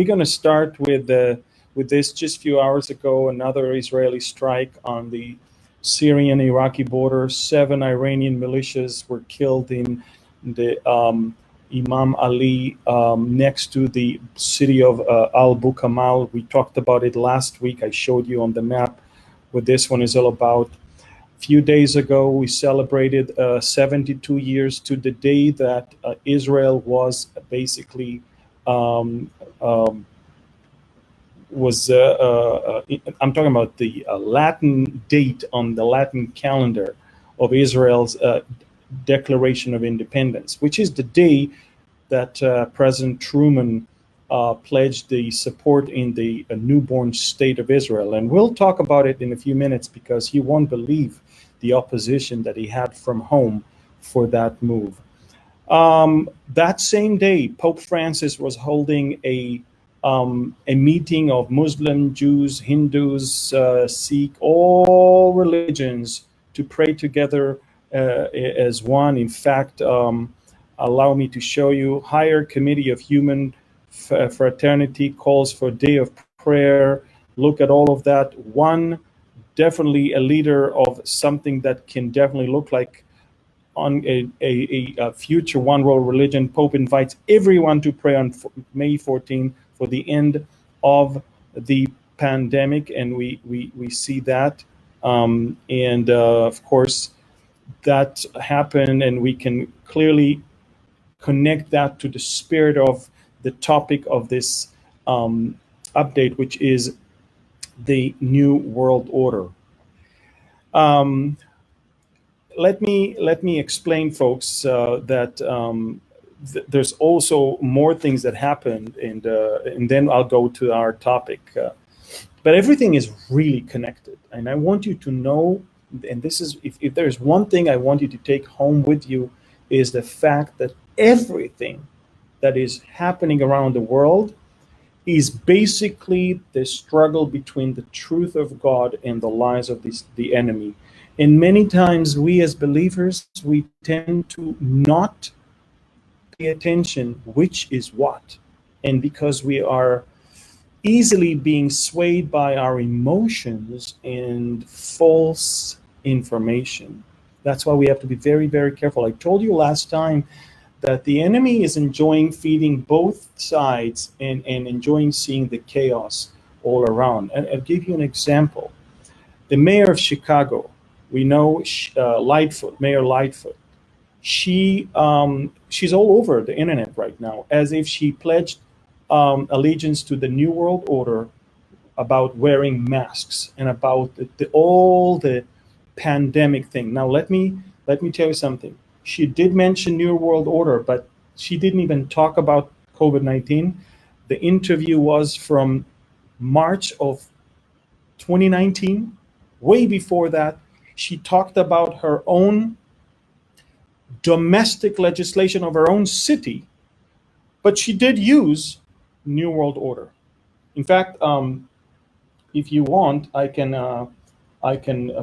going to start with this. Just a few hours ago, another Israeli strike on the Syrian-Iraqi border. 7 Iranian militias were killed in the Imam Ali next to the city of Al Bukamal. We talked about it last week. I showed you on the map what this one is all about. A few days ago, we celebrated 72 years to the day that Israel was basically I'm talking about the Latin date on the Latin calendar of Israel's Declaration of Independence, which is the day that President Truman pledged the support in the newborn state of Israel. And we'll talk about it in a few minutes because he won't believe the opposition that he had from home for that move. That same day, Pope Francis was holding a meeting of Muslim, Jews, Hindus, Sikh, all religions to pray together as one. In fact, allow me to show you, Higher Committee of Human Fraternity calls for a day of prayer. Look at all of that. One, definitely a leader of something that can definitely look like on a future one world religion. Pope invites everyone to pray on May 14 for the end of the pandemic, and we see that. Of course, that happened, and we can clearly connect that to the spirit of the topic of this update, which is the New World Order. Let me explain, folks, that there's also more things that happened, and then I'll go to our topic. But everything is really connected, and I want you to know, and this is, if there's one thing I want you to take home with you, is the fact that everything that is happening around the world is basically the struggle between the truth of God and the lies of the enemy. And many times we as believers, we tend to not pay attention which is what. And because we are easily being swayed by our emotions and false information. That's why we have to be very, very careful. I told you last time that the enemy is enjoying feeding both sides and enjoying seeing the chaos all around. And I'll give you an example. The mayor of Chicago, we know Lightfoot, Mayor Lightfoot. She's all over the internet right now, as if she pledged allegiance to the New World Order about wearing masks and about all the pandemic thing. Now let me tell you something. She did mention New World Order, but she didn't even talk about COVID-19. The interview was from March of 2019. Way before that, she talked about her own domestic legislation of her own city, but she did use New World Order. In fact, if you want, I can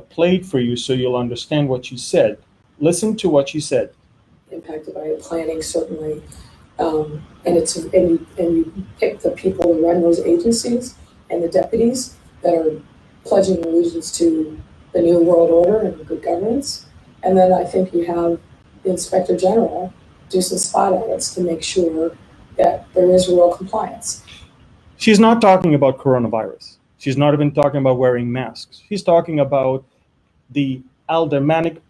play it for you so you'll understand what she said. Listen to what she said. Impacted by it, planning certainly, and you pick the people who run those agencies and the deputies that are pledging allegiance to the New World Order and good governance, and then I think you have the Inspector General do some spot audits to make sure that there is real compliance. She's not talking about coronavirus. She's not even talking about wearing masks. She's talking about the aldermanic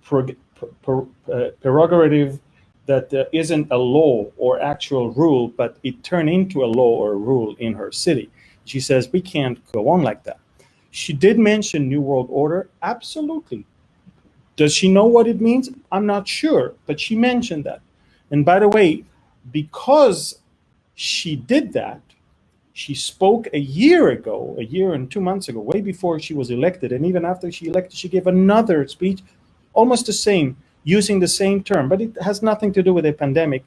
prerogative that isn't a law or actual rule, but it turned into a law or a rule in her city. She says, we can't go on like that. She did mention New World Order, absolutely. Does she know what it means? I'm not sure, but she mentioned that. And by the way, because she did that, she spoke a year and 2 months ago, way before she was elected. And even after she elected, she gave another speech, almost the same, using the same term, but it has nothing to do with a pandemic.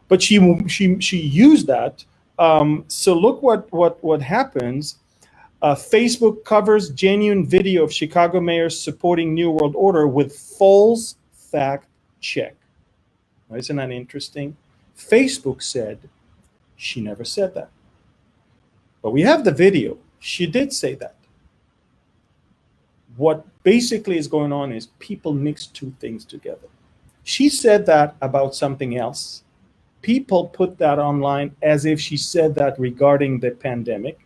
But she used that. So look what happens. Facebook covers genuine video of Chicago mayors supporting New World Order with false fact check. Isn't that interesting? Facebook said she never said that. But we have the video. She did say that. What basically is going on is people mix two things together. She said that about something else. People put that online as if she said that regarding the pandemic.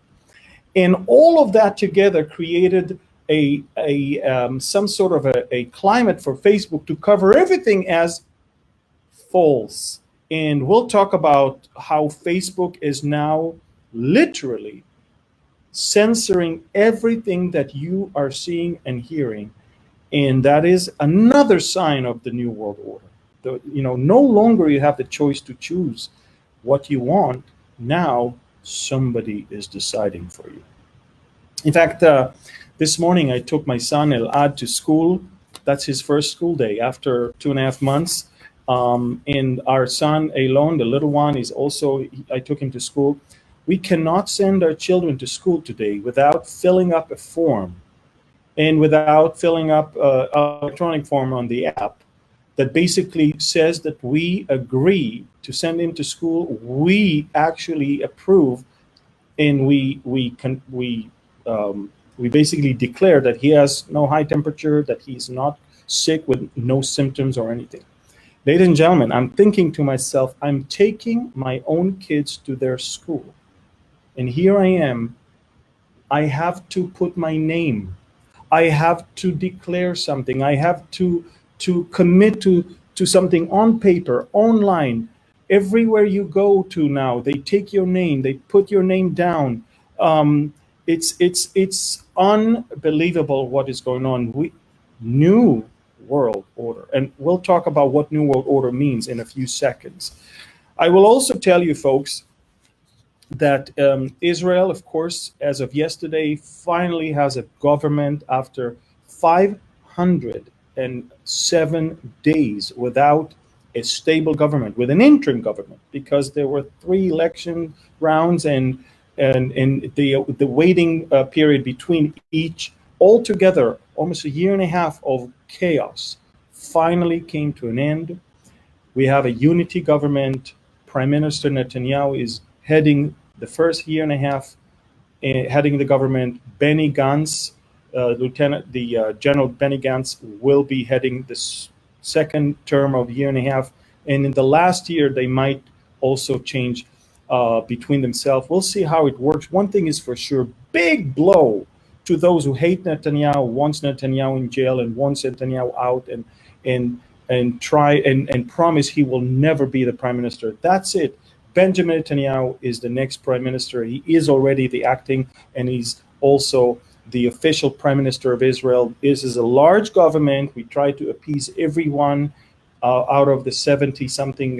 And all of that together created some sort of a climate for Facebook to cover everything as false. And we'll talk about how Facebook is now literally censoring everything that you are seeing and hearing. And that is another sign of the New World Order. No longer you have the choice to choose what you want. Now somebody is deciding for you. In fact, this morning I took my son El-Ad to school. That's his first school day after 2.5 months. And our son Elon, the little one, I took him to school. We cannot send our children to school today without filling up a form and without filling up an electronic form on the app that basically says that we agree to send him to school. We actually approve, and we basically declare that he has no high temperature, that he's not sick with no symptoms or anything. Ladies and gentlemen, I'm thinking to myself, I'm taking my own kids to their school. And here I am. I have to put my name. I have to declare something. I have to commit to something on paper, online. Everywhere you go to now, they take your name. They put your name down. It's unbelievable what is going on. New World Order. And we'll talk about what New World Order means in a few seconds. I will also tell you, folks, that Israel, of course, as of yesterday, finally has a government after 507 days without a stable government, with an interim government, because there were 3 election rounds and the waiting period between each, altogether almost a year and a half of chaos, finally came to an end. We have a unity government. Prime Minister Netanyahu is heading the first year and a half, heading the government. Benny Gantz, General Benny Gantz, will be heading the second term of year and a half. And in the last year, they might also change between themselves. We'll see how it works. One thing is for sure, big blow to those who hate Netanyahu, wants Netanyahu in jail, and wants Netanyahu out, and try and promise he will never be the prime minister. That's it. Benjamin Netanyahu is the next prime minister. He is already the acting, and he's also the official prime minister of Israel. This is a large government. We try to appease everyone out of the 70-something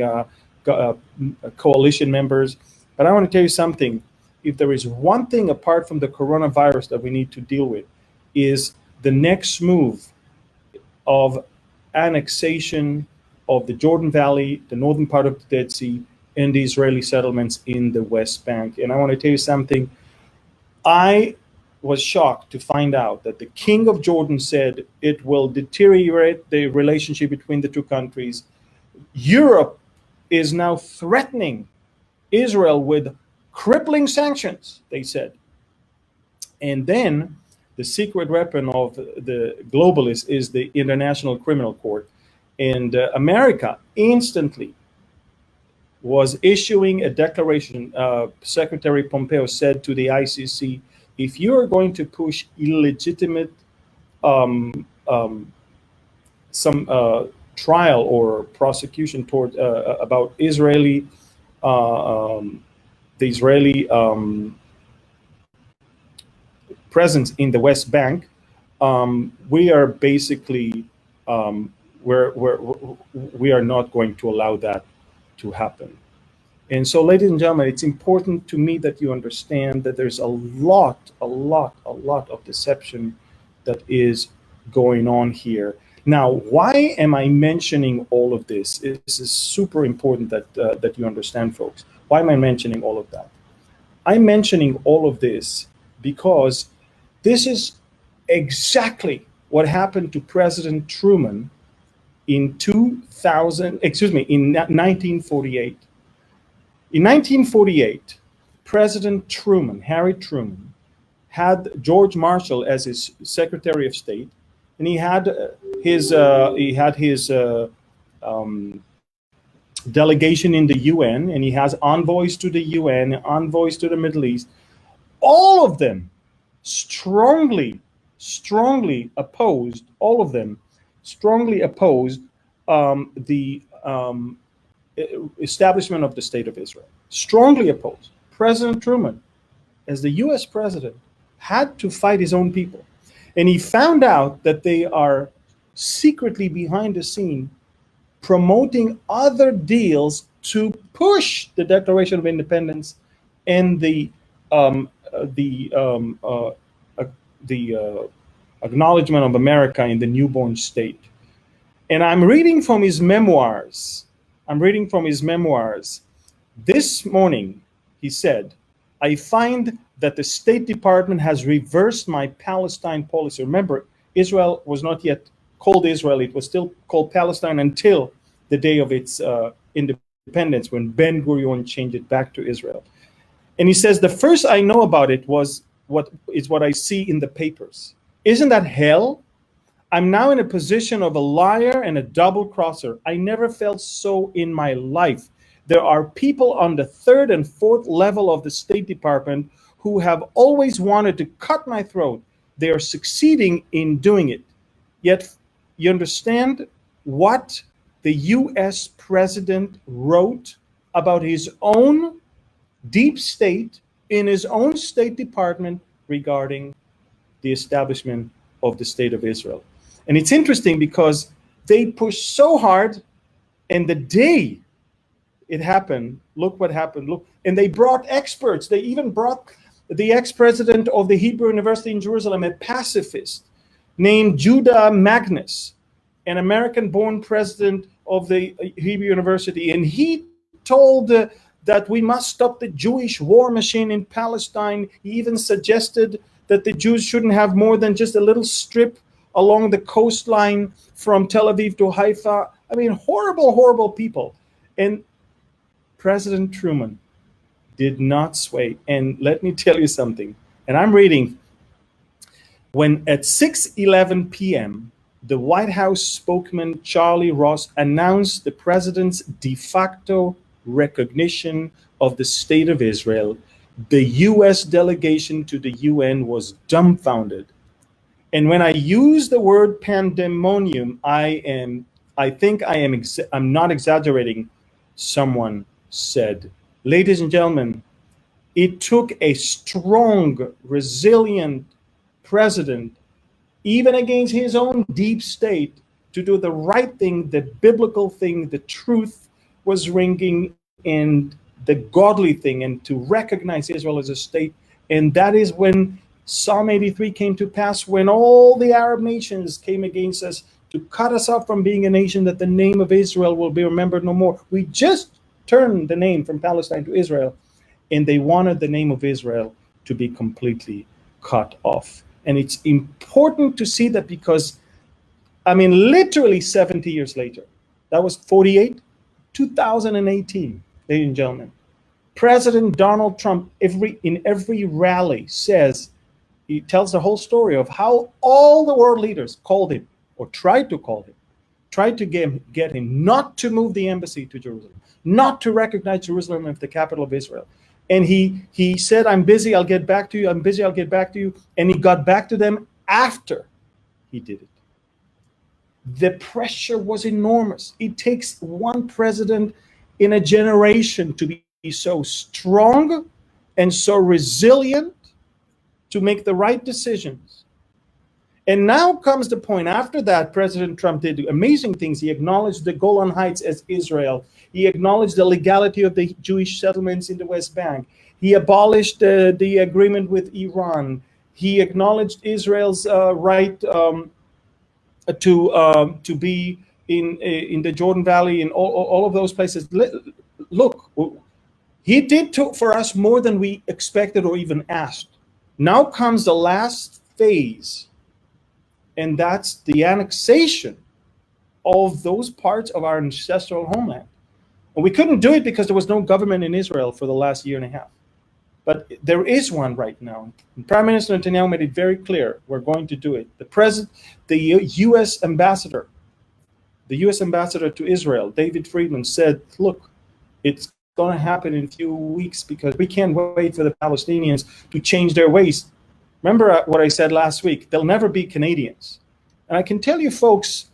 coalition members. But I want to tell you something. If there is one thing apart from the coronavirus that we need to deal with, is the next move of annexation of the Jordan Valley, the northern part of the Dead Sea, and the Israeli settlements in the West Bank. And I want to tell you something. I was shocked to find out that the king of Jordan said it will deteriorate the relationship between the two countries. Europe is now threatening Israel with crippling sanctions, they said. And then the secret weapon of the globalists is the International Criminal Court. And America instantly was issuing a declaration. Secretary Pompeo said to the ICC, if you are going to push illegitimate trial or prosecution toward about Israeli, the Israeli presence in the West Bank, we are basically we are not going to allow that to happen. And so, ladies and gentlemen, it's important to me that you understand that there's a lot of deception that is going on here. Now, why am I mentioning all of this? This is super important that you understand, folks. Why am I mentioning all of that? I'm mentioning all of this because this is exactly what happened to President Truman in 1948. In 1948, President Truman, Harry Truman, had George Marshall as his Secretary of State, and he had his delegation in the UN, and he has envoys to the UN, envoys to the Middle East. All of them strongly opposed. All of them strongly opposed the establishment of the State of Israel. Strongly opposed. President Truman, as the U.S. president, had to fight his own people. And he found out that they are secretly behind the scene promoting other deals to push the Declaration of Independence and the acknowledgement of America in the newborn state. And I'm reading from his memoirs. This morning, he said, I find that the State Department has reversed my Palestine policy. Remember, Israel was not yet called Israel. It was still called Palestine until the day of its independence, when Ben-Gurion changed it back to Israel. And he says, the first I know about it was what I see in the papers. Isn't that hell? I'm now in a position of a liar and a double crosser. I never felt so in my life. There are people on the third and fourth level of the State Department who have always wanted to cut my throat. They are succeeding in doing it. Yet, you understand what the US president wrote about his own deep state in his own State Department regarding the establishment of the State of Israel. And it's interesting because they pushed so hard, and the day it happened, look what happened. Look, and they brought experts. They even brought the ex-president of the Hebrew University in Jerusalem, a pacifist named Judah Magnus, an American-born president of the Hebrew University. And he told that we must stop the Jewish war machine in Palestine. He even suggested that the Jews shouldn't have more than just a little strip along the coastline from Tel Aviv to Haifa. I mean, horrible, horrible people. And President Truman did not sway. And let me tell you something, and I'm reading, when at 6:11 p.m., the White House spokesman Charlie Ross announced the president's de facto recognition of the State of Israel, the U.S. delegation to the UN was dumbfounded. And when I use the word pandemonium, I'm not exaggerating, someone said. Ladies and gentlemen, it took a strong, resilient president, even against his own deep state, to do the right thing, the biblical thing, the truth was ringing, and the godly thing, and to recognize Israel as a state. And that is when Psalm 83 came to pass, when all the Arab nations came against us to cut us off from being a nation, that the name of Israel will be remembered no more. We just turned the name from Palestine to Israel, and they wanted the name of Israel to be completely cut off. And it's important to see that because, I mean, literally 70 years later, that was 48, 2018, ladies and gentlemen, President Donald Trump, in every rally he tells the whole story of how all the world leaders called him, or tried to get him not to move the embassy to Jerusalem, not to recognize Jerusalem as the capital of Israel. And he said, I'm busy, I'll get back to you, I'm busy, I'll get back to you. And he got back to them after he did it. The pressure was enormous. It takes one president in a generation to be so strong and so resilient to make the right decisions. And now comes the point. After that, President Trump did amazing things. He acknowledged the Golan Heights as Israel. He acknowledged the legality of the Jewish settlements in the West Bank. He abolished the agreement with Iran. He acknowledged Israel's right to be in the Jordan Valley and all of those places. Look, he did for us more than we expected or even asked. Now comes the last phase, and that's the annexation of those parts of our ancestral homeland. And we couldn't do it because there was no government in Israel for the last year and a half. But there is one right now. And Prime Minister Netanyahu made it very clear, we're going to do it. The U.S. ambassador to Israel, David Friedman, said, look, it's going to happen in a few weeks because we can't wait for the Palestinians to change their ways. Remember what I said last week, they'll never be Canadians. And I can tell you folks,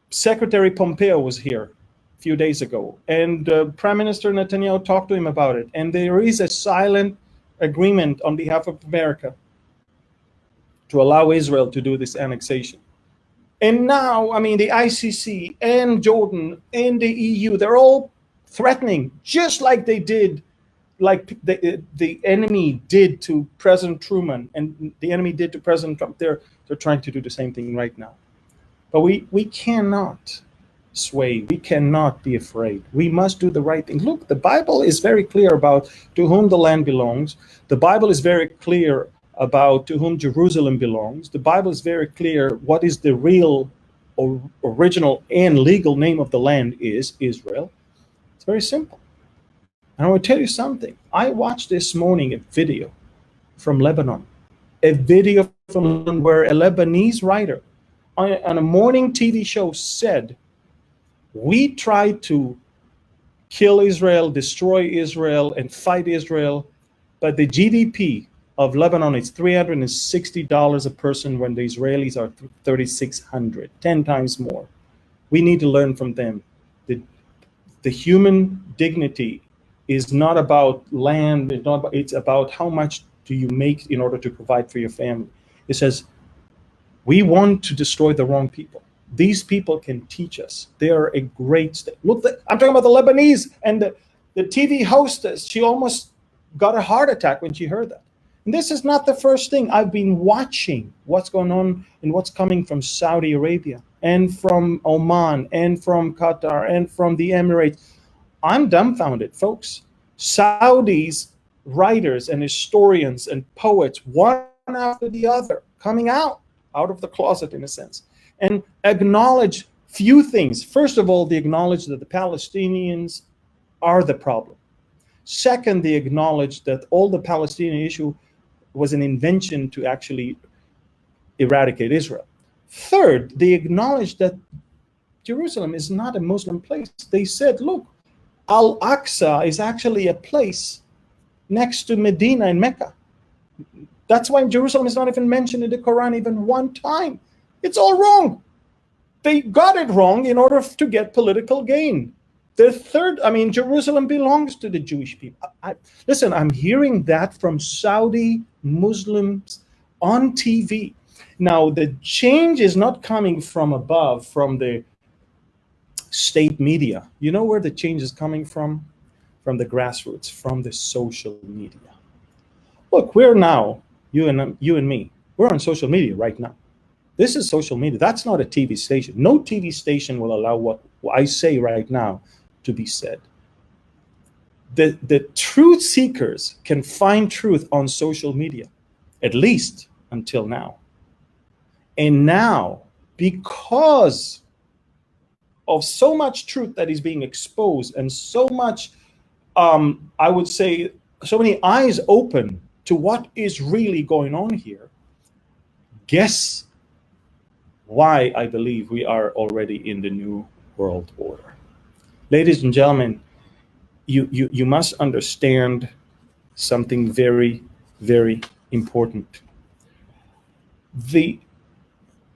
Secretary Pompeo was here a few days ago, and Prime Minister Netanyahu talked to him about it. And there is a silent agreement on behalf of America to allow Israel to do this annexation. And now, I mean, the ICC and Jordan and the EU, they're all threatening, just like they did, like the enemy did to President Truman and the enemy did to President Trump. They're trying to do the same thing right now. But we cannot sway. We cannot be afraid. We must do the right thing. Look, the Bible is very clear about to whom the land belongs. The Bible is very clear about to whom Jerusalem belongs. The Bible is very clear what is the real or original and legal name of the land is Israel. It's very simple. And I want to tell you something. I watched this morning a video from Lebanon. A video from Lebanon where a Lebanese writer on a morning TV show said, we tried to kill Israel, destroy Israel, and fight Israel, but the GDP of Lebanon is $360 a person when the Israelis are $3,600, 10 times more. We need to learn from them. The human dignity is not about land, it's about how much do you make in order to provide for your family. It says, we want to destroy the wrong people. These people can teach us. They are a great state. Look, I'm talking about the Lebanese and the TV hostess. She almost got a heart attack when she heard that. And this is not the first thing. I've been watching what's going on and what's coming from Saudi Arabia and from Oman and from Qatar and from the Emirates. I'm dumbfounded, folks. Saudis, writers and historians and poets, one after the other, coming out of the closet in a sense, and acknowledge few things. First of all, they acknowledge that the Palestinians are the problem. Second, they acknowledge that all the Palestinian issue was an invention to actually eradicate Israel. Third, they acknowledge that Jerusalem is not a Muslim place. They said, look, Al-Aqsa is actually a place next to Medina and Mecca. That's why Jerusalem is not even mentioned in the Quran even one time. It's all wrong. They got it wrong in order to get political gain. The third, Jerusalem belongs to the Jewish people. Listen, I'm hearing that from Saudi Muslims on TV. Now, the change is not coming from above, from the state media. You know where the change is coming from? From the grassroots, from the social media. Look, we're now, you and me, we're on social media right now. This is social media. That's not a TV station. No TV station will allow what I say right now to be said. The truth seekers can find truth on social media, at least until now. And now, because of so much truth that is being exposed and so much, I would say, so many eyes open to what is really going on here, guess why I believe we are already in the new world order. Ladies and gentlemen, you must understand something very, very important.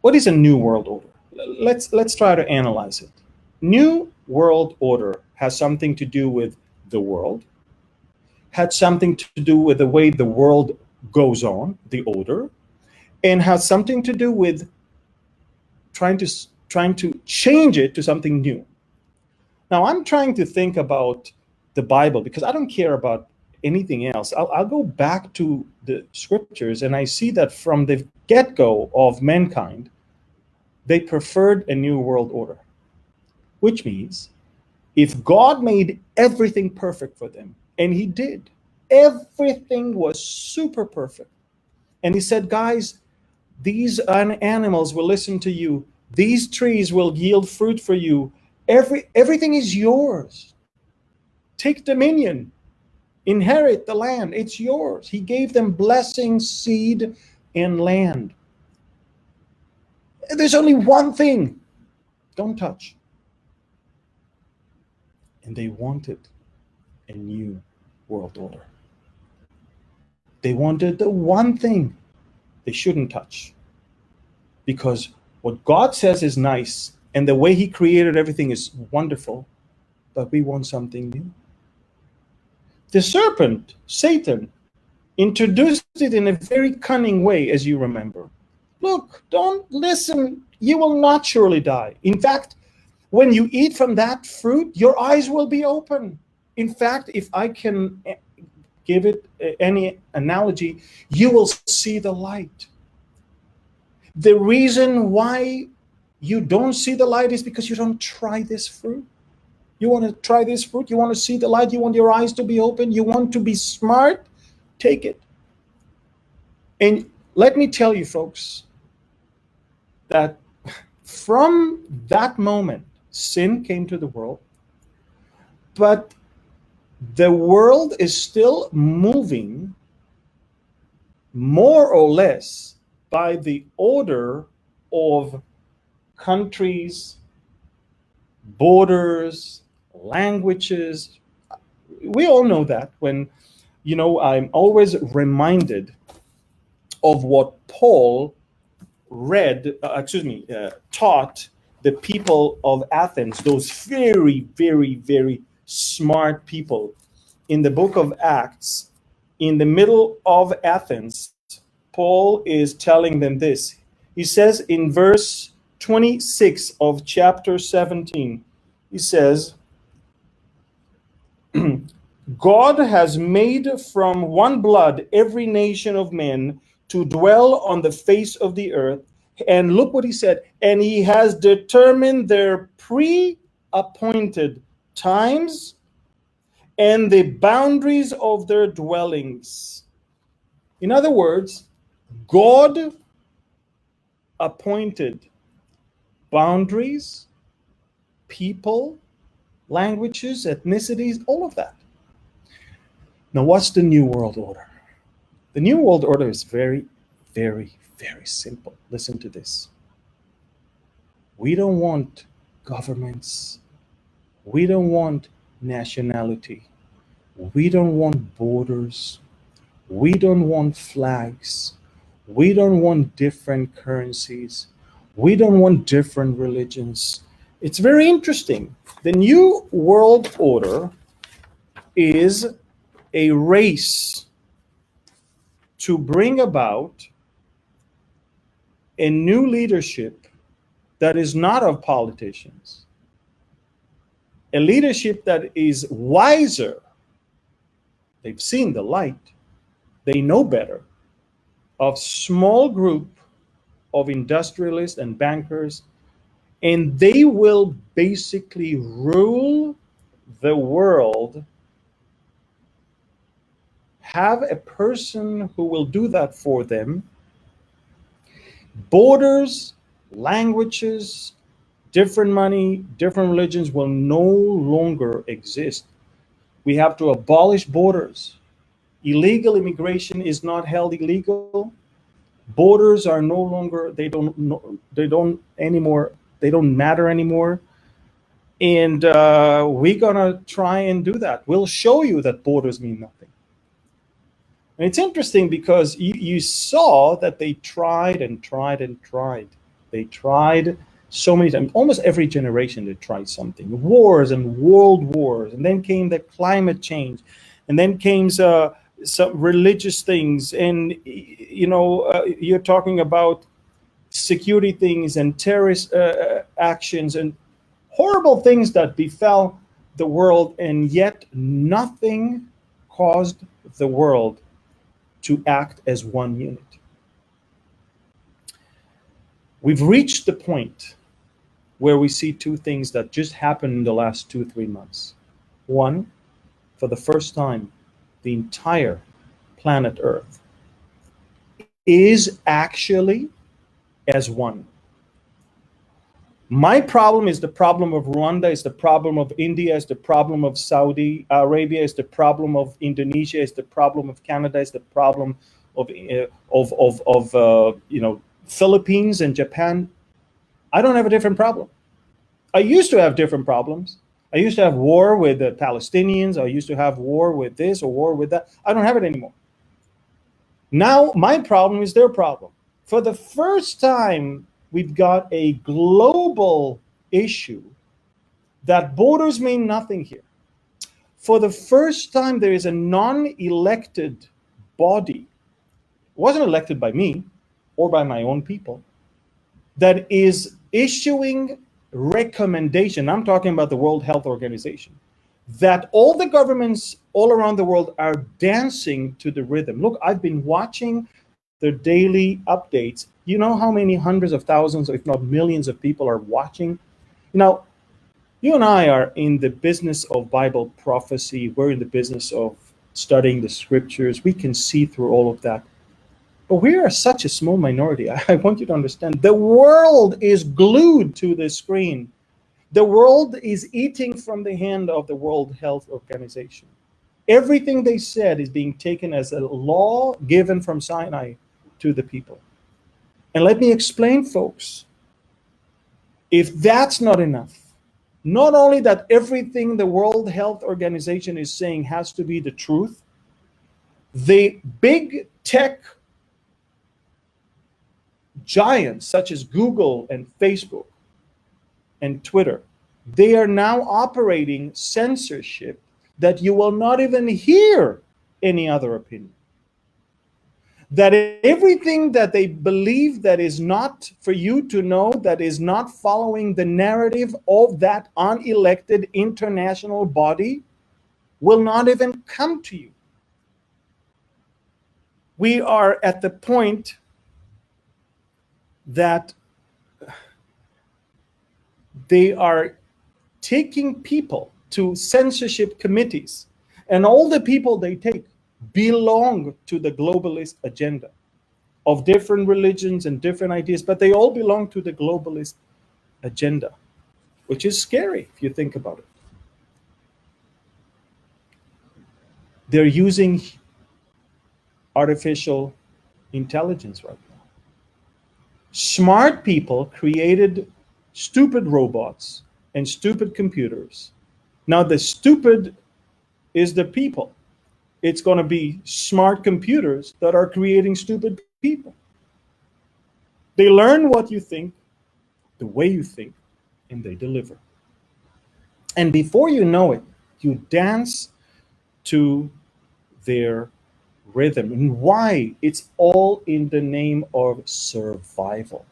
What is a new world order? Let's try to analyze it. New world order has something to do with the world, had something to do with the way the world goes on, the order, and has something to do with trying to change it to something new. Now, I'm trying to think about the Bible because I don't care about anything else. I'll go back to the scriptures, and I see that from the get-go of mankind, they preferred a new world order, which means if God made everything perfect for them, and he did, everything was super perfect, and he said, guys, these animals will listen to you, these trees will yield fruit for you, everything is yours. Take dominion. Inherit the land. It's yours. He gave them blessing, seed, and land. There's only one thing. Don't touch. And they wanted a new world order. They wanted the one thing they shouldn't touch. Because what God says is nice, and the way he created everything is wonderful, but we want something new. The serpent, Satan, introduced it in a very cunning way, as you remember. Look, don't listen. You will not surely die. In fact, when you eat from that fruit, your eyes will be open. In fact, if I can give it any analogy, you will see the light. The reason why you don't see the light is because you don't try this fruit. You want to try this fruit? You want to see the light? You want your eyes to be open? You want to be smart? Take it. And let me tell you, folks, that from that moment, sin came to the world, but the world is still moving more or less by the order of countries, borders, languages. We all know that. When, I'm always reminded of what Paul taught the people of Athens, those very, very, very smart people. In the book of Acts, in the middle of Athens, Paul is telling them this. He says in verse 26 of chapter 17, he says, God has made from one blood every nation of men to dwell on the face of the earth. And look what he said. And he has determined their pre-appointed times and the boundaries of their dwellings. In other words, God appointed boundaries, people, languages, ethnicities, all of that. Now, what's the New World Order? The New World Order is very, very, very simple. Listen to this. We don't want governments. We don't want nationality. We don't want borders. We don't want flags. We don't want different currencies. We don't want different religions. It's very interesting. The New World Order is a race to bring about a new leadership that is not of politicians, a leadership that is wiser. They've seen the light. They know better. Of small group of industrialists and bankers, and they will basically rule the world. Have a person who will do that for them. Borders, languages, different money, different religions will no longer exist. We have to abolish borders. Illegal immigration is not held illegal. Borders are no longer, they don't matter anymore. And we're gonna try and do that. We'll show you that borders mean nothing. And it's interesting because you saw that they tried and tried and tried. They tried so many times. Almost every generation they tried something. Wars and world wars. And then came the climate change. And then came some religious things. And, you're talking about security things and terrorist actions and horrible things that befell the world. And yet nothing caused the world to act as one unit. We've reached the point where we see two things that just happened in the last 2-3 months. One, for the first time, the entire planet Earth is actually as one. My problem is the problem of Rwanda, is the problem of India, is the problem of Saudi Arabia, is the problem of Indonesia, is the problem of Canada, is the problem of Philippines and Japan. I don't have a different problem. I used to have different problems. I used to have war with the Palestinians. I used to have war with this or war with that. I don't have it anymore. Now my problem is their problem. For the first time, we've got a global issue that borders mean nothing here. For the first time, there is a non-elected body, wasn't elected by me or by my own people, that is issuing recommendation. I'm talking about the World Health Organization, that all the governments all around the world are dancing to the rhythm. Look, I've been watching their daily updates. You know how many hundreds of thousands, if not millions of people are watching? Now, you and I are in the business of Bible prophecy. We're in the business of studying the scriptures. We can see through all of that. But we are such a small minority. I want you to understand. The world is glued to the screen. The world is eating from the hand of the World Health Organization. Everything they said is being taken as a law given from Sinai to the people. And let me explain, folks, if that's not enough, not only that everything the World Health Organization is saying has to be the truth, the big tech giants such as Google and Facebook and Twitter, they are now operating censorship that you will not even hear any other opinion. That everything that they believe that is not for you to know, that is not following the narrative of that unelected international body, will not even come to you. We are at the point that they are taking people to censorship committees, and all the people they take belong to the globalist agenda of different religions and different ideas, but they all belong to the globalist agenda, which is scary if you think about it. They're using artificial intelligence right now. Smart people created stupid robots and stupid computers. Now the stupid is the people. It's going to be smart computers that are creating stupid people. They learn what you think, the way you think, and they deliver. And before you know it, you dance to their rhythm. And why? It's all in the name of survival.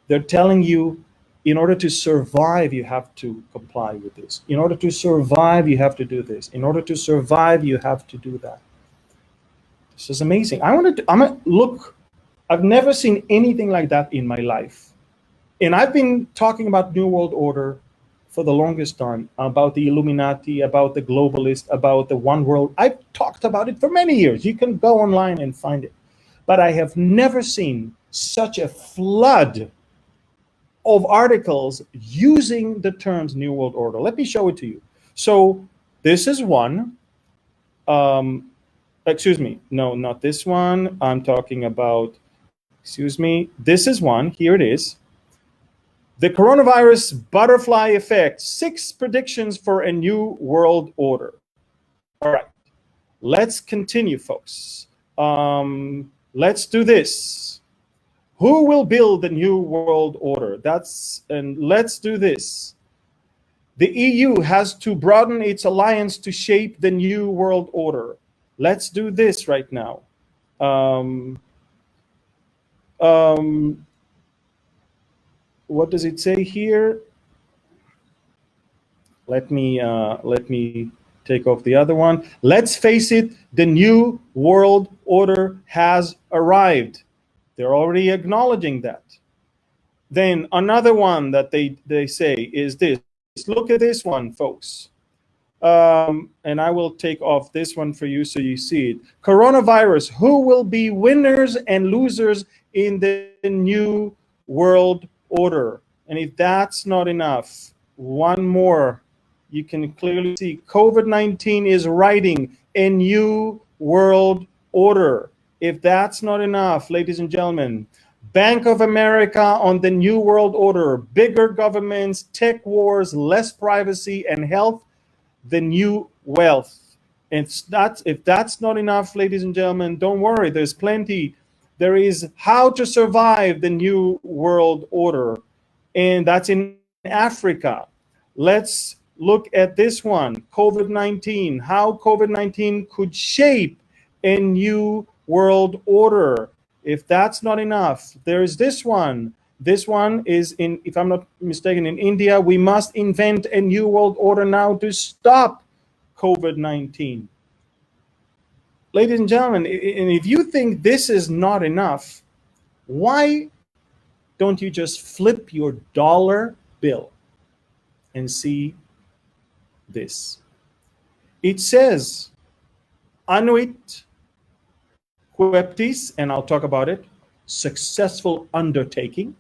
They're telling you, in order to survive, you have to comply with this. In order to survive, you have to do this. In order to survive, you have to do that. This is amazing. Look, I've never seen anything like that in my life. And I've been talking about New World Order for the longest time, about the Illuminati, about the globalist, about the one world. I've talked about it for many years. You can go online and find it. But I have never seen such a flood of articles using the terms New World Order. Let me show it to you. So this is one. Excuse me. No, not this one. I'm talking about, excuse me. This is one. Here it is. The coronavirus butterfly effect, 6 predictions for a new world order. All right, let's continue, folks. Let's do this. Who will build the new world order? And let's do this. The EU has to broaden its alliance to shape the new world order. Let's do this right now. What does it say here? Let me take off the other one. Let's face it, the new world order has arrived. They're already acknowledging that. Then another one that they say is this. Look at this one, folks. And I will take off this one for you so you see it. Coronavirus, who will be winners and losers in the new world order? And if that's not enough, one more. You can clearly see COVID-19 is writing a new world order. If that's not enough, ladies and gentlemen, Bank of America on the new world order, bigger governments, tech wars, less privacy, and health, the new wealth. If that's not enough, ladies and gentlemen, don't worry, there's plenty. There is how to survive the new world order, and that's in Africa. Let's look at this one, COVID-19, how COVID-19 could shape a new world order. If that's not enough, there is this one. This one is in, if I'm not mistaken, in India. We must invent a new world order now to stop COVID-19. Ladies and gentlemen, and if you think this is not enough, why don't you just flip your dollar bill and see this? It says, Anuit Queptis, and I'll talk about it, successful undertaking.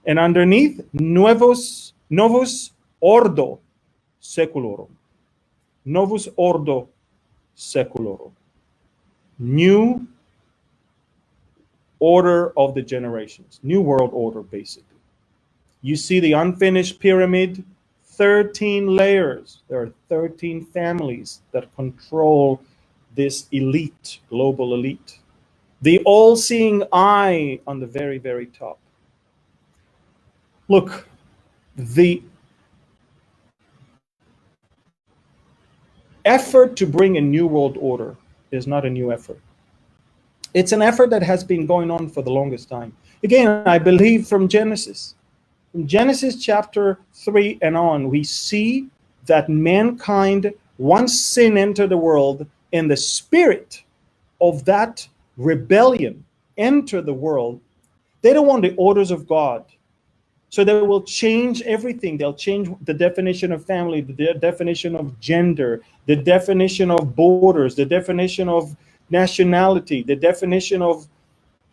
And underneath, Novus Ordo Seculorum. Novus Ordo Seculorum. New order of the generations. New world order, basically. You see the unfinished pyramid, 13 layers. There are 13 families that control this elite, global elite. The all-seeing eye on the very, very top. Look, the effort to bring a new world order is not a new effort. It's an effort that has been going on for the longest time. Again, I believe from Genesis. From Genesis chapter 3 and on, we see that mankind, once sin entered the world, and the spirit of that rebellion entered the world, they don't want the orders of God. So they will change everything. They'll change the definition of family, the definition of gender, the definition of borders, the definition of nationality, the definition of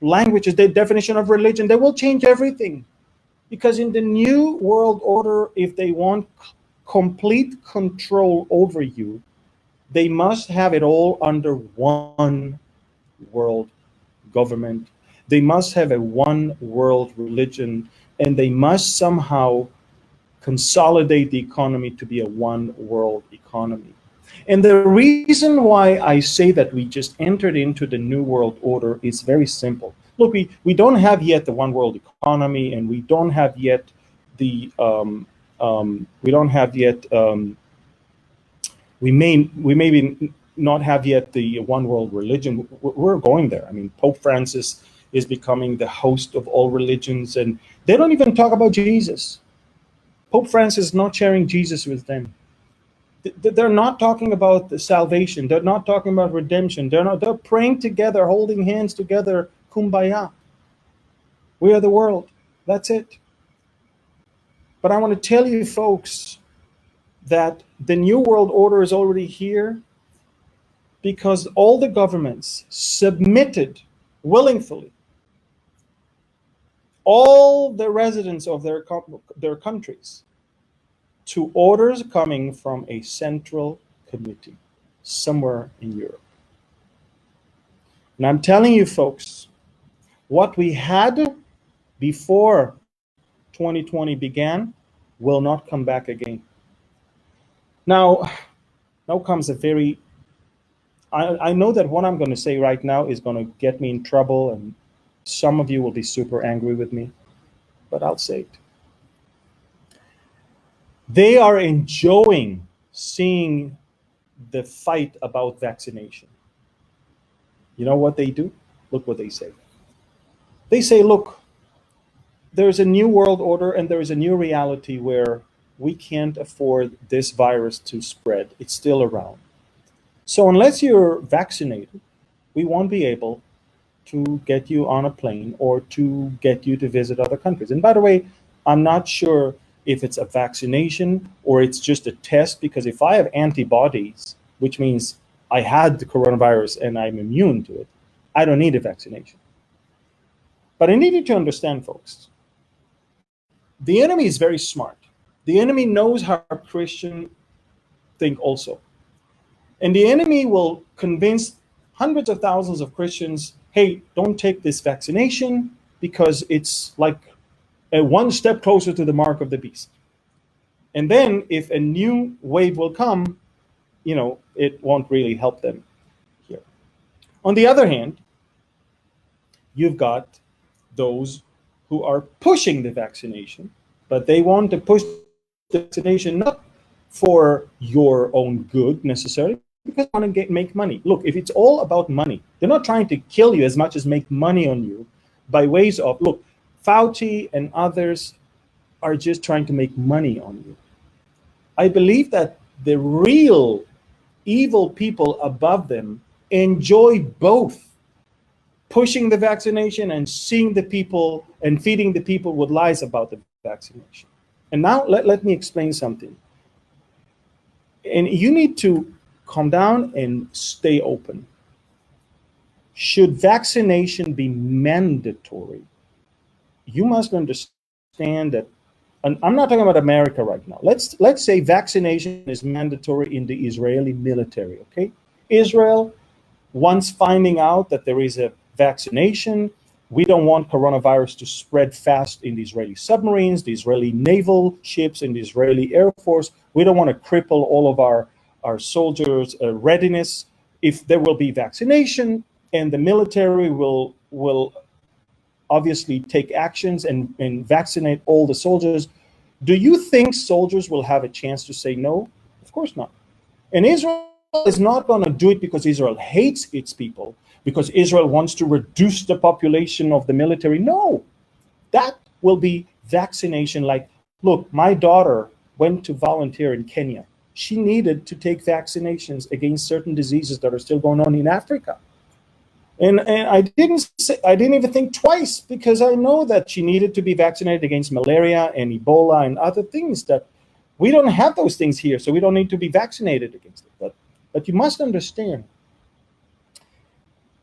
languages, the definition of religion. They will change everything. Because in the new world order, if they want complete control over you, they must have it all under one world government. They must have a one world religion, and they must somehow consolidate the economy to be a one world economy. And the reason why I say that we just entered into the new world order is very simple. Look, we don't have yet the one world economy, and we don't have yet the we maybe not have yet the one world religion. We're going there. I mean, Pope Francis is becoming the host of all religions, and they don't even talk about Jesus. Pope Francis is not sharing Jesus with them. They're not talking about the salvation. They're not talking about redemption. They're praying together, holding hands together, kumbaya. We are the world. That's it. But I want to tell you, folks, that the new world order is already here because all the governments submitted willingly all the residents of their countries to orders coming from a central committee somewhere in Europe. And I'm telling you, folks, what we had before 2020 began will not come back again. Now comes a very, I know that what I'm going to say right now is going to get me in trouble, and some of you will be super angry with me, but I'll say it. They are enjoying seeing the fight about vaccination. You know what they do? Look what they say. They say, look, there's a new world order and there is a new reality where we can't afford this virus to spread. It's still around. So unless you're vaccinated, we won't be able to get you on a plane or to get you to visit other countries. And by the way, I'm not sure if it's a vaccination or it's just a test, because if I have antibodies, which means I had the coronavirus and I'm immune to it, I don't need a vaccination. But I need you to understand, folks, The enemy is very smart. The enemy knows how Christians think also. And the enemy will convince hundreds of thousands of Christians, hey, don't take this vaccination because it's like a one step closer to the mark of the beast. And then if a new wave will come, it won't really help them here. On the other hand, you've got those who are pushing the vaccination, but they want to push the vaccination not for your own good necessarily, because they want to make money. Look, if it's all about money, they're not trying to kill you as much as make money on you by ways of, look, Fauci and others are just trying to make money on you. I believe that the real evil people above them enjoy both pushing the vaccination and seeing the people and feeding the people with lies about the vaccination. And now let me explain something. And you need to calm down and stay open. Should vaccination be mandatory, you must understand that, and I'm not talking about America right now. Let's say vaccination is mandatory in the Israeli military, okay? Israel, once finding out that there is a vaccination, we don't want coronavirus to spread fast in the Israeli submarines, the Israeli naval ships, and the Israeli Air Force. We don't want to cripple all of our soldiers' readiness. If there will be vaccination and the military will obviously take actions and vaccinate all the soldiers, do you think soldiers will have a chance to say no? Of course not. And Israel is not going to do it because Israel hates its people, because Israel wants to reduce the population of the military. No, that will be vaccination. Like, look, my daughter went to volunteer in Kenya. She needed to take vaccinations against certain diseases that are still going on in Africa. And I didn't even think twice, because I know that she needed to be vaccinated against malaria and Ebola and other things that we don't have those things here, so we don't need to be vaccinated against it. But you must understand,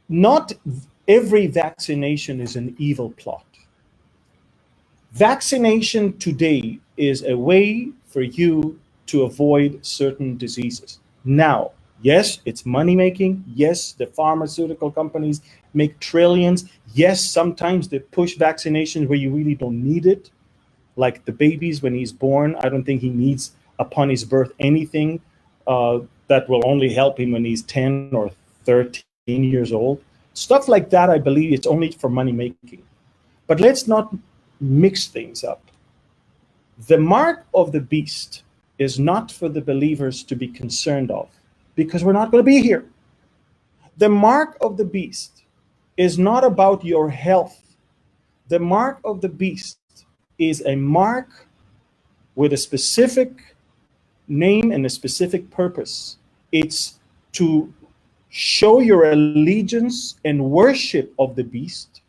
not every vaccination is an evil plot. Vaccination today is a way for you to avoid certain diseases. Now, yes, it's money making. Yes, the pharmaceutical companies make trillions. Yes, sometimes they push vaccinations where you really don't need it. Like the babies, when he's born, I don't think he needs upon his birth anything that will only help him when he's 10 or 13 years old. Stuff like that, I believe it's only for money making. But let's not mix things up. The mark of the beast is not for the believers to be concerned of, because we're not going to be here. The mark of the beast is not about your health. The mark of the beast is a mark with a specific name and a specific purpose. It's to show your allegiance and worship of the beast.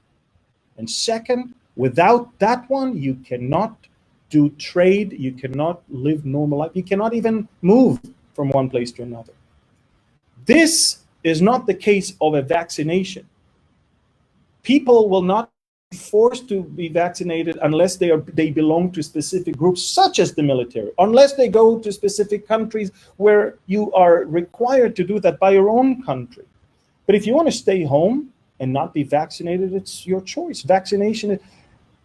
And second, without that one, you cannot do trade, you cannot live normal life, you cannot even move from one place to another. This is not the case of a vaccination. People will not be forced to be vaccinated unless they belong to specific groups, such as the military, unless they go to specific countries where you are required to do that by your own country. But if you want to stay home and not be vaccinated, it's your choice. Vaccination,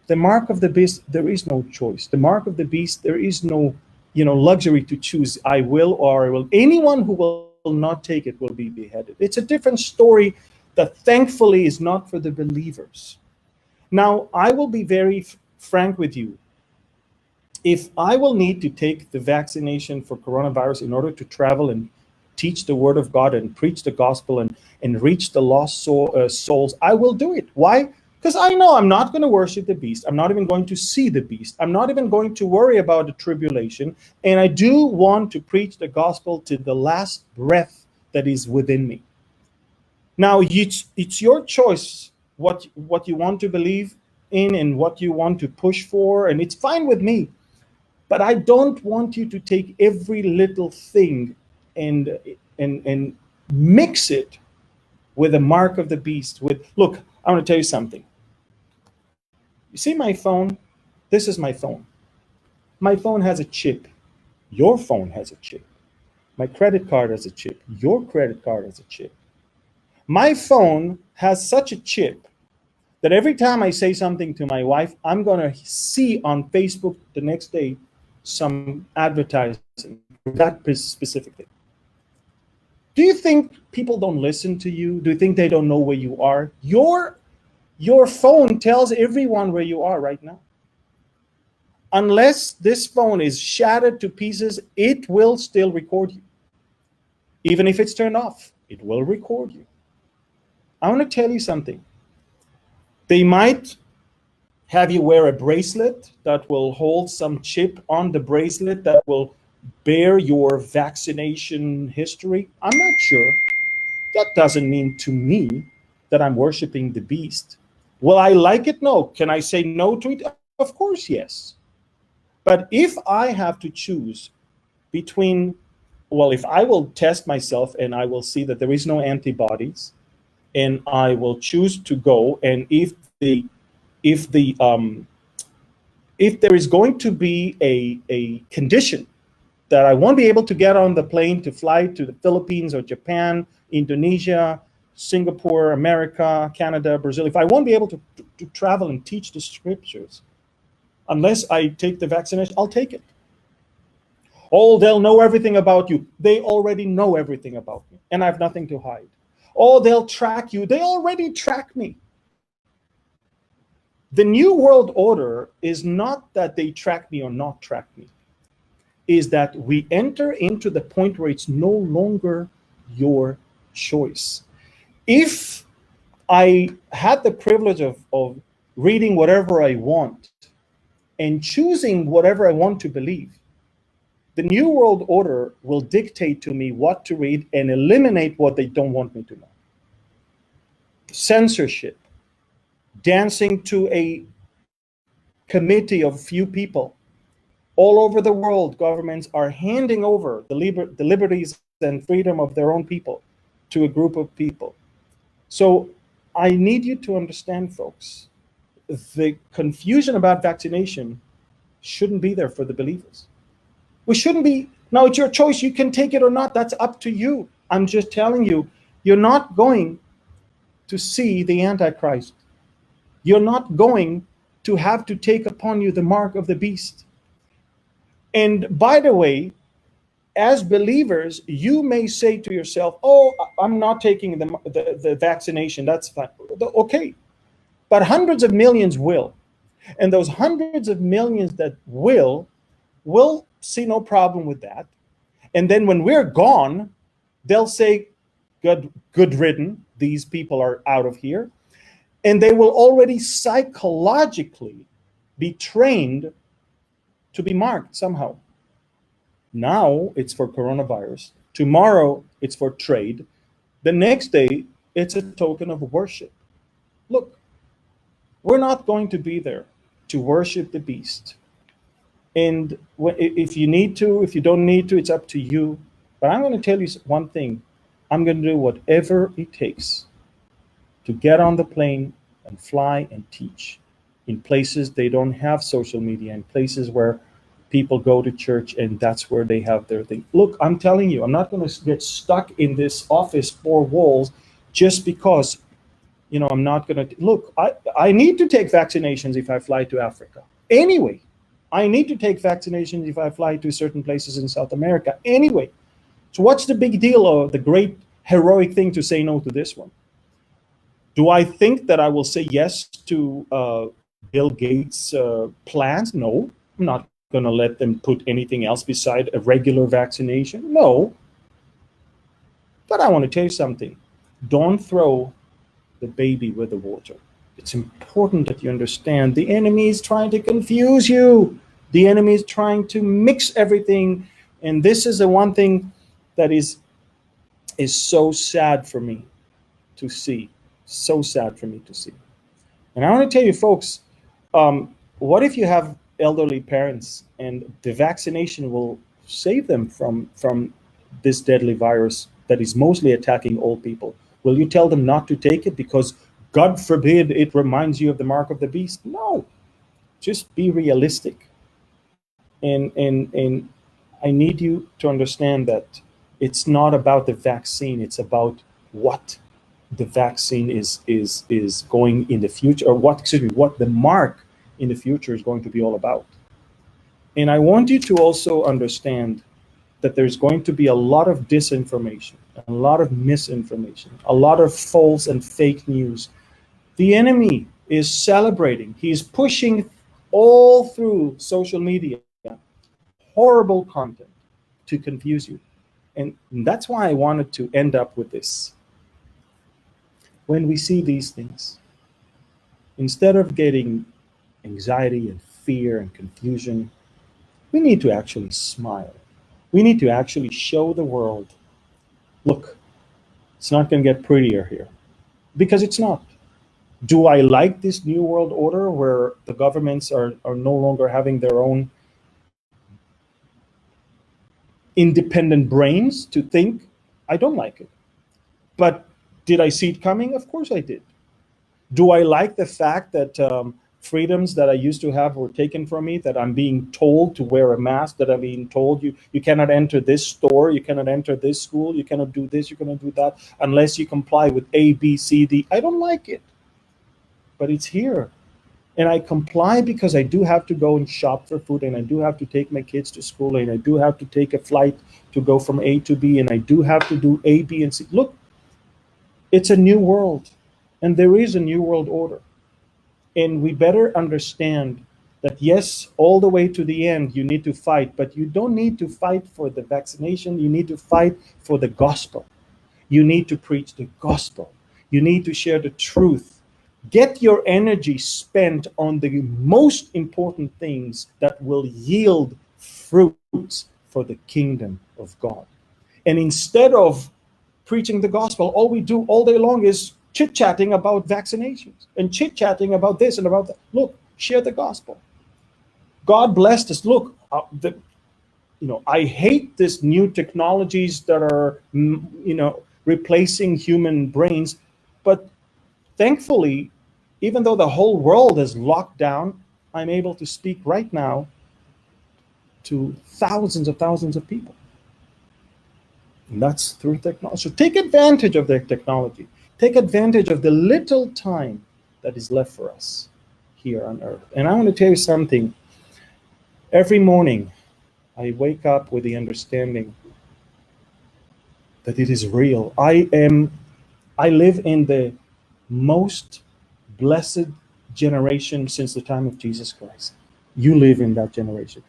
the mark of the beast, there is no choice. The mark of the beast, there is no, luxury to choose. I will or I will. Anyone who will not take it will be beheaded. It's a different story that thankfully is not for the believers. Now, I will be very frank with you. If I will need to take the vaccination for coronavirus in order to travel and teach the word of God and preach the gospel and reach the lost souls, I will do it. Why? Because I know I'm not going to worship the beast. I'm not even going to see the beast. I'm not even going to worry about the tribulation. And I do want to preach the gospel to the last breath that is within me. Now, it's your choice what you want to believe in and what you want to push for, and it's fine with me. But I don't want you to take every little thing and mix it with the mark of the beast. Look, I want to tell you something. You see my phone? This is my phone. My phone has a chip. Your phone has a chip. My credit card has a chip. Your credit card has a chip. My phone has such a chip that every time I say something to my wife, I'm going to see on Facebook the next day some advertising for that specific thing. Do you think people don't listen to you? Do you think they don't know where you are? Your phone tells everyone where you are right now. Unless this phone is shattered to pieces, it will still record you. Even if it's turned off, it will record you. I want to tell you something. They might have you wear a bracelet that will hold some chip on the bracelet that will bear your vaccination history. I'm not sure. That doesn't mean to me that I'm worshiping the beast. Will I like it? No. Can I say no to it? Of course, yes. But if I have to choose between, well, if I will test myself and I will see that there is no antibodies, and I will choose to go, and if there is going to be a condition that I won't be able to get on the plane to fly to the Philippines or Japan, Indonesia, Singapore, America, Canada, Brazil, if I won't be able to travel and teach the scriptures unless I take the vaccination, I'll take it. Oh, they'll know everything about you. They already know everything about me, and I have nothing to hide. Oh, they'll track you. They already track me. The New World Order is not that they track me or not track me, is that we enter into the point where it's no longer your choice. If I had the privilege of reading whatever I want and choosing whatever I want to believe, the New World Order will dictate to me what to read and eliminate what they don't want me to know. Censorship, dancing to a committee of few people. All over the world, governments are handing over the liberties and freedom of their own people to a group of people. So I need you to understand, folks, the confusion about vaccination shouldn't be there for the believers. We shouldn't be. Now, it's your choice. You can take it or not. That's up to you. I'm just telling you, you're not going to see the Antichrist. You're not going to have to take upon you the mark of the beast. And by the way, as believers, you may say to yourself, oh, I'm not taking the vaccination. That's fine. Okay. But hundreds of millions will. And those hundreds of millions that will see no problem with that. And then when we're gone, they'll say, good ridden. These people are out of here. And they will already psychologically be trained to be marked somehow. Now it's for coronavirus. Tomorrow it's for trade. The next day it's a token of worship. Look, we're not going to be there to worship the beast. And if you need to, if you don't need to, it's up to you. But I'm going to tell you one thing. I'm going to do whatever it takes to get on the plane and fly and teach in places they don't have social media, in places where people go to church and that's where they have their thing. Look, I'm telling you, I'm not going to get stuck in this office, four walls, just because, I'm not going to. Look, I need to take vaccinations if I fly to Africa. Anyway, I need to take vaccinations if I fly to certain places in South America. Anyway, so what's the big deal of the great heroic thing to say no to this one? Do I think that I will say yes to Bill Gates' plans? No, I'm not going to let them put anything else beside a regular vaccination. No. But I want to tell you something. Don't throw the baby with the water. It's important that you understand the enemy is trying to confuse you. The enemy is trying to mix everything. And this is the one thing that is so sad for me to see. So sad for me to see. And I want to tell you, folks, what if you have elderly parents and the vaccination will save them from this deadly virus that is mostly attacking old people? Will you tell them not to take it because, God forbid, it reminds you of the mark of the beast? No. Just be realistic. And I need you to understand that it's not about the vaccine, it's about what the vaccine is going in the future, or what the mark in the future is going to be all about. And I want you to also understand that there's going to be a lot of disinformation, a lot of misinformation, a lot of false and fake news. The enemy is celebrating, he's pushing all through social media horrible content to confuse you. And that's why I wanted to end up with this. When we see these things, instead of getting anxiety and fear and confusion, we need to actually smile. We need to actually show the world, look, it's not going to get prettier here, because it's not. Do I like this new world order where the governments are no longer having their own independent brains to think? I don't like it. But did I see it coming? Of course I did. Do I like the fact that freedoms that I used to have were taken from me, that I'm being told to wear a mask, that I'm being told you cannot enter this store, you cannot enter this school, you cannot do this, you cannot do that, unless you comply with A, B, C, D? I don't like it, but it's here. And I comply because I do have to go and shop for food, and I do have to take my kids to school, and I do have to take a flight to go from A to B, and I do have to do A, B, and C. Look, it's a new world, and there is a new world order. And we better understand that, yes, all the way to the end, you need to fight, but you don't need to fight for the vaccination. You need to fight for the gospel. You need to preach the gospel. You need to share the truth. Get your energy spent on the most important things that will yield fruits for the kingdom of God. And instead of preaching the gospel, all we do all day long is chit-chatting about vaccinations and chit-chatting about this and about that. Look, share the gospel. God blessed us. Look, I hate this new technologies that are, replacing human brains. But thankfully, even though the whole world is locked down, I'm able to speak right now to thousands of people. And that's through technology. So take advantage of the technology. Take advantage of the little time that is left for us here on earth. And I want to tell you something. Every morning, I wake up with the understanding that it is real. I live in the most blessed generation since the time of Jesus Christ. You live in that generation.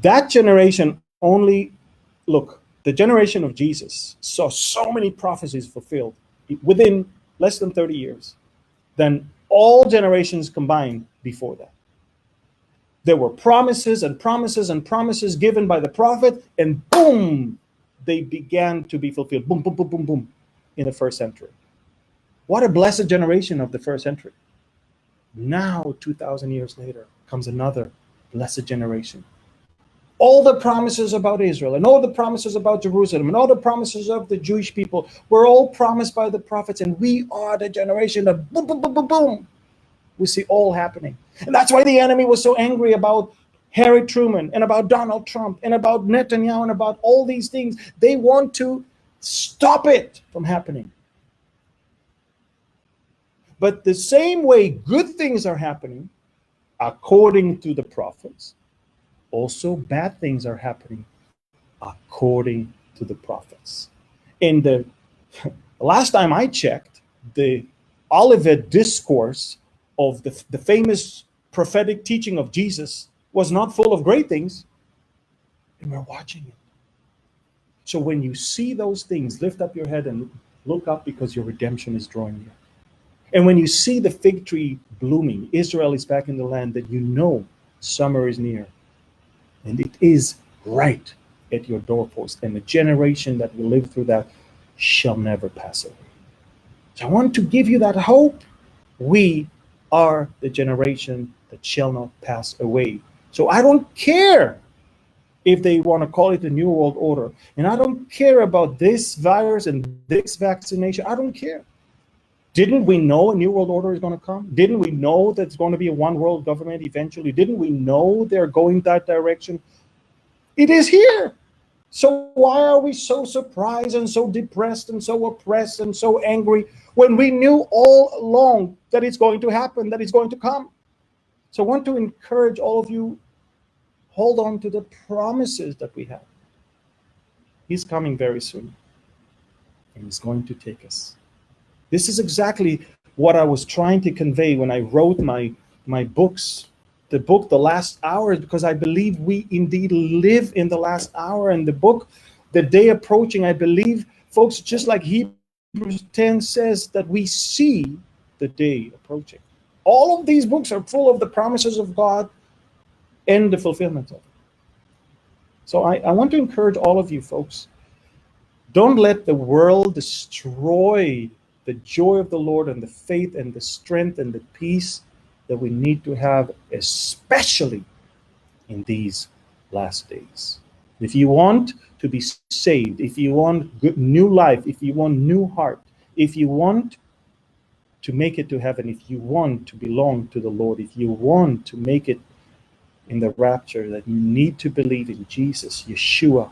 That generation only, look, the generation of Jesus saw so many prophecies fulfilled within less than 30 years than all generations combined before that. There were promises and promises and promises given by the prophet, and boom, they began to be fulfilled. Boom, boom, boom, boom, boom, in the first century. What a blessed generation of the first century. Now, 2,000 years later, comes another blessed generation. All the promises about Israel and all the promises about Jerusalem and all the promises of the Jewish people were all promised by the prophets, and we are the generation of boom, boom, boom, boom, boom. We see all happening. And that's why the enemy was so angry about Harry Truman and about Donald Trump and about Netanyahu and about all these things. They want to stop it from happening. But the same way good things are happening, according to the prophets, also bad things are happening according to the prophets. And the last time I checked, the Olivet Discourse of the famous prophetic teaching of Jesus was not full of great things, and we're watching it. So when you see those things, lift up your head and look up, because your redemption is drawing near. And when you see the fig tree blooming, Israel is back in the land, that you know summer is near. And it is right at your doorpost. And the generation that will live through that shall never pass away. So I want to give you that hope. We are the generation that shall not pass away. So I don't care if they want to call it the New World Order. And I don't care about this virus and this vaccination. I don't care. Didn't we know a New World Order is going to come? Didn't we know that it's going to be a one world government eventually? Didn't we know they're going that direction It is here. So why are we so surprised and so depressed and so oppressed and so angry when we knew all along that it's going to happen, that it's going to come? So I want to encourage all of you, hold on to the promises that we have. He's coming very soon, and he's going to take us. This is exactly what I was trying to convey when I wrote my books. The book, The Last Hour, because I believe we indeed live in the last hour. And the book, The Day Approaching, I believe, folks, just like Hebrews 10 says, that we see the day approaching. All of these books are full of the promises of God and the fulfillment of it. So I want to encourage all of you folks, don't let the world destroy the joy of the Lord and the faith and the strength and the peace that we need to have, especially in these last days. If you want to be saved, if you want good, new life, if you want new heart, if you want to make it to heaven, if you want to belong to the Lord, if you want to make it in the rapture, that you need to believe in Jesus, Yeshua,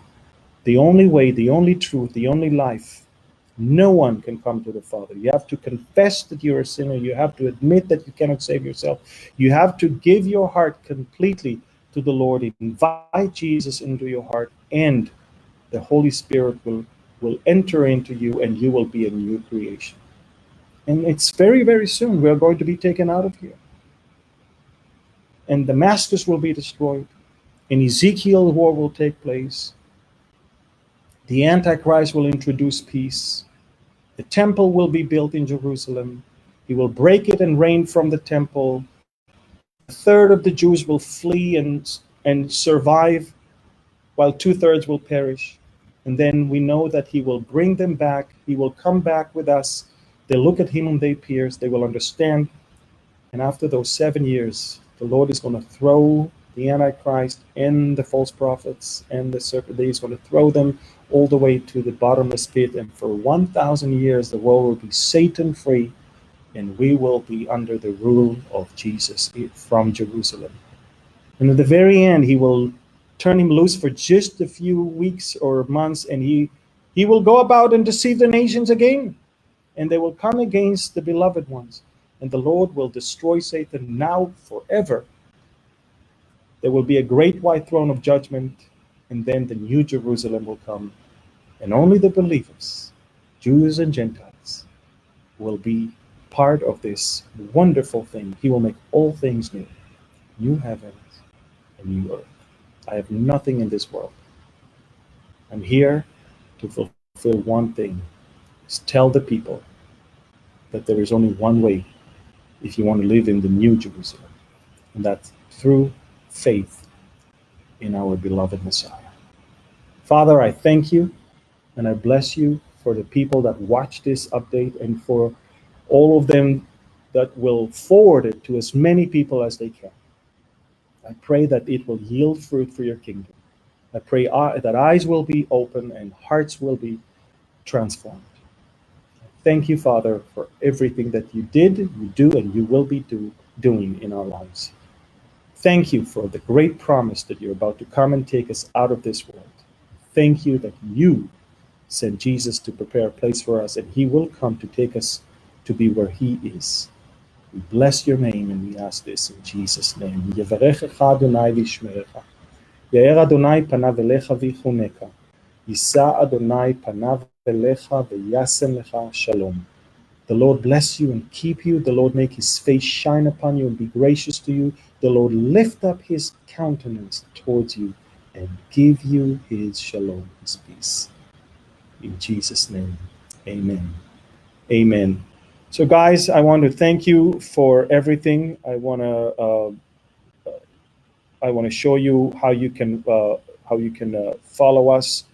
the only way, the only truth, the only life. No one can come to the Father. You have to confess that you're a sinner. You have to admit that you cannot save yourself. You have to give your heart completely to the Lord. Invite Jesus into your heart, and the Holy Spirit will enter into you, and you will be a new creation. And it's very, very soon we are going to be taken out of here. And Damascus will be destroyed. In Ezekiel, war will take place. The Antichrist will introduce peace. The temple will be built in Jerusalem. He will break it and reign from the temple. A third of the Jews will flee and survive, while 2/3 will perish. And then we know that he will bring them back. He will come back with us. They look at him whom they pierce. They will understand. And after those 7 years, the Lord is going to throw the Antichrist and the false prophets and the serpent. He's going to throw them all the way to the bottomless pit. And for 1,000 years, the world will be Satan free, and we will be under the rule of Jesus from Jerusalem. And at the very end, he will turn him loose for just a few weeks or months, and he will go about and deceive the nations again. And they will come against the beloved ones. And the Lord will destroy Satan now forever. There will be a great white throne of judgment, and then the new Jerusalem will come. And only the believers, Jews and Gentiles, will be part of this wonderful thing. He will make all things new. New heavens and new earth. I have nothing in this world. I'm here to fulfill one thing. Is tell the people that there is only one way if you want to live in the new Jerusalem. And that's through faith in our beloved Messiah. Father, I thank you and I bless you for the people that watch this update, and for all of them that will forward it to as many people as they can. I pray that it will yield fruit for your kingdom. I pray that eyes will be open and hearts will be transformed. Thank you, Father, for everything that you did, you do, and you will be doing in our lives. Thank you for the great promise that you're about to come and take us out of this world. Thank you that you sent Jesus to prepare a place for us, and he will come to take us to be where he is. We bless your name, and we ask this in Jesus' name. Yevarechecha Adonai v'yishmerecha. Yair Adonai panav elecha v'yichuneka. Yisa Adonai panav elecha v'yasem lecha shalom. The Lord bless you and keep you. The Lord make his face shine upon you and be gracious to you. The Lord lift up his countenance towards you and give you his shalom, his peace. In Jesus' name, amen. Amen. So guys, I want to thank you for everything. I want to show you how you can follow us.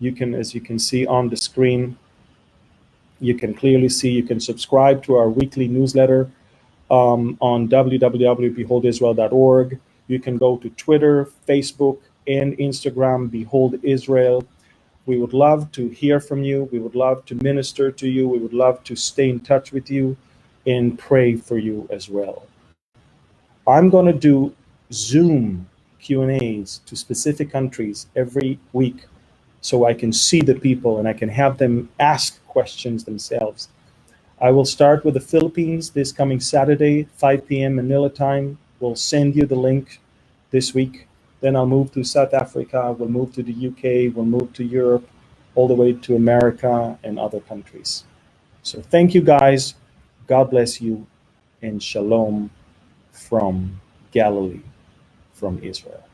You can, as you can see on the screen, you can clearly see you can subscribe to our weekly newsletter on www.beholdisrael.org. You can go to Twitter, Facebook, and Instagram, Behold Israel. We would love to hear from you. We would love to minister to you. We would love to stay in touch with you and pray for you as well. I'm going to do Zoom Q&As to specific countries every week, so I can see the people and I can have them ask questions themselves. I will start with the Philippines this coming Saturday, 5 p.m. Manila time. We'll send you the link this week. Then I'll move to South Africa, we'll move to the UK, we'll move to Europe, all the way to America and other countries. So thank you guys. God bless you, and shalom from Galilee, from Israel.